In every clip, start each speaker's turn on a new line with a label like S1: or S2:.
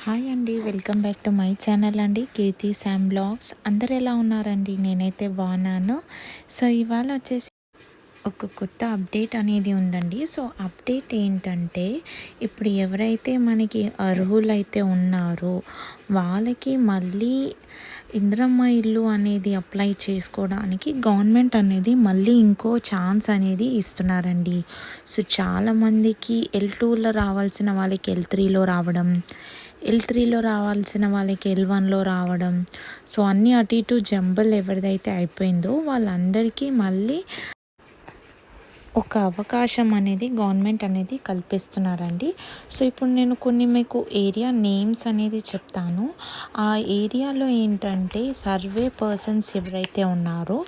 S1: Hi అండి, welcome back to my channel అండి, కీర్తి Sam blogs. అందరు ఎలా ఉన్నారండి? నేనైతే బాగున్నాను. సో ఇవాళ వచ్చేసి ఒక కొత్త అప్డేట్ అనేది ఉందండి. సో అప్డేట్ ఏంటంటే, ఇప్పుడు ఎవరైతే మనకి అర్హులైతే ఉన్నారో వాళ్ళకి మళ్ళీ ఇందిరమ్మ ఇల్లు అనేది అప్లై చేసుకోవడానికి గవర్నమెంట్ అనేది మళ్ళీ ఇంకో ఛాన్స్ అనేది ఇస్తున్నారండి. సో చాలామందికి L2లో రావాల్సిన వాళ్ళకి L3లో రావడం, L3లో రావాల్సిన వాళ్ళకి L1లో రావడం, సో అన్నీ అటు ఇటు జంబల్ ఎవరిదైతే అయిపోయిందో వాళ్ళందరికీ మళ్ళీ ఒక అవకాశం అనేది గవర్నమెంట్ అనేది కల్పిస్తున్నారండి. సో ఇప్పుడు నేను కొన్ని మీకు ఏరియా నేమ్స్ అనేది చెప్తాను. ఆ ఏరియాలో ఏంటంటే సర్వే పర్సన్స్ ఎవరైతే ఉన్నారో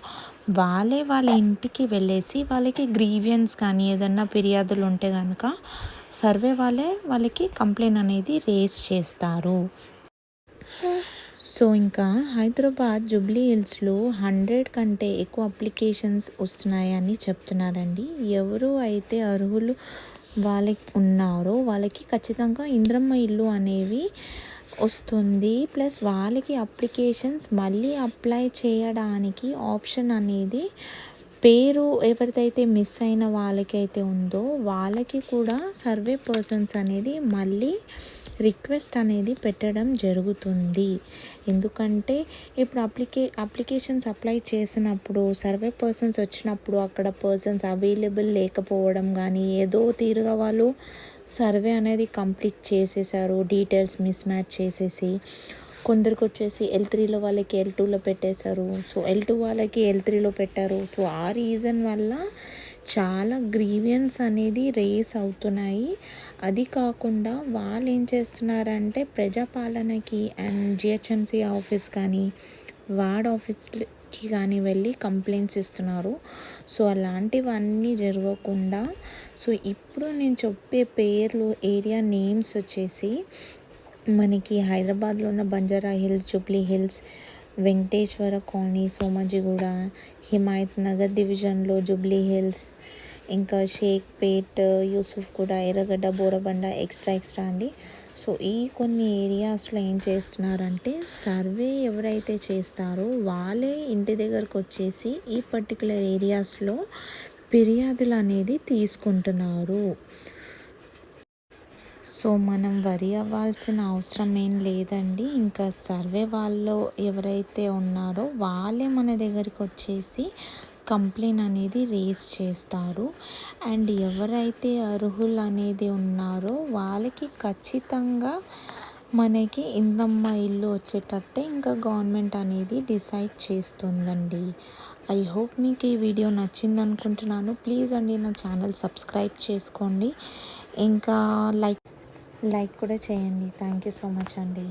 S1: వాళ్ళ ఇంటికి వెళ్ళేసి వాళ్ళకి గ్రీవియన్స్ కానీ ఏదన్నా ఫిర్యాదులు ఉంటే కనుక సర్వే వాళ్ళకి కంప్లైంట్ అనేది రేజ్ చేస్తారు. సో ఇంకా హైదరాబాద్ జూబ్లీ హిల్స్లో 100 కంటే ఎక్కువ అప్లికేషన్స్ వస్తున్నాయని చెప్తున్నారండి. ఎవరు అయితే అర్హులు వాళ్ళకి ఉన్నారో వాళ్ళకి ఖచ్చితంగా ఇందిరమ్మ ఇల్లు అనేవి వస్తుంది. ప్లస్ వాళ్ళకి అప్లికేషన్స్ మళ్ళీ అప్లై చేయడానికి ఆప్షన్ అనేది పేరు ఎవరిదైతే మిస్ అయిన వాళ్ళకైతే ఉందో వాళ్ళకి కూడా సర్వే పర్సన్స్ అనేది మళ్ళీ రిక్వెస్ట్ అనేది పెట్టడం జరుగుతుంది. ఎందుకంటే ఇప్పుడు అప్లికేషన్స్ అప్లై చేసినప్పుడు సర్వే పర్సన్స్ వచ్చినప్పుడు అక్కడ పర్సన్స్ అవైలబుల్ లేకపోవడం కానీ ఏదో తీరుగా వాళ్ళు సర్వే అనేది కంప్లీట్ చేసేసారు, డీటెయిల్స్ మిస్ మ్యాచ్ చేసేసి కొందరికి వచ్చేసి L3లో వాళ్ళకి L2లో పెట్టేశారు, సో L2 వాళ్ళకి L3లో పెట్టారు. సో ఆ రీజన్ వల్ల చాలా గ్రీవియన్స్ అనేది రేస్ అవుతున్నాయి. అది కాకుండా వాళ్ళు ఏం చేస్తున్నారంటే ప్రజాపాలనకి అండ్ GHMC ఆఫీస్ కానీ వార్డ్ ఆఫీస్కి కానీ వెళ్ళి కంప్లైంట్స్ ఇస్తున్నారు. సో అలాంటివన్నీ జరగకుండా సో ఇప్పుడు నేను చెప్పే పేర్లు ఏరియా నేమ్స్ వచ్చేసి మనకి హైదరాబాద్లో ఉన్న Banjara hills, Jubilee hills, Venkateswara colony, Somajiguda, Himayat Nagar డివిజన్లో జూబ్లీ హిల్స్, ఇంకా షేక్పేట్, యూసుఫ్గూడ, ఎర్రగడ్డ, బోరబండ ఎక్స్ట్రా అండి. సో ఈ కొన్ని ఏరియాస్లో ఏం చేస్తున్నారంటే సర్వే ఎవరైతే చేస్తారో వాళ్ళే ఇంటి దగ్గరకు వచ్చేసి ఈ పర్టికులర్ ఏరియాస్లో ఫిర్యాదులు అనేది తీసుకుంటున్నారు. సో మనం వరి అవ్వాల్సిన అవసరం ఏం లేదండి. ఇంకా సర్వే వాళ్ళు ఎవరైతే ఉన్నారో వాళ్ళే మన దగ్గరికి వచ్చేసి కంప్లైంట్ అనేది రేస్ చేస్తారు. అండ్ ఎవరైతే అర్హులు అనేది ఉన్నారో వాళ్ళకి ఖచ్చితంగా మనకి ఇందిరమ్మ ఇల్లు వచ్చేటట్టే ఇంకా గవర్నమెంట్ అనేది డిసైడ్ చేస్తుందండి. ఐ హోప్ మీకు ఈ వీడియో నచ్చింది అనుకుంటున్నాను. ప్లీజ్ అండి నా ఛానల్ సబ్స్క్రైబ్ చేసుకోండి, ఇంకా లైక్ కూడా చేయండి. థ్యాంక్ యూ సో మచ్ అండి.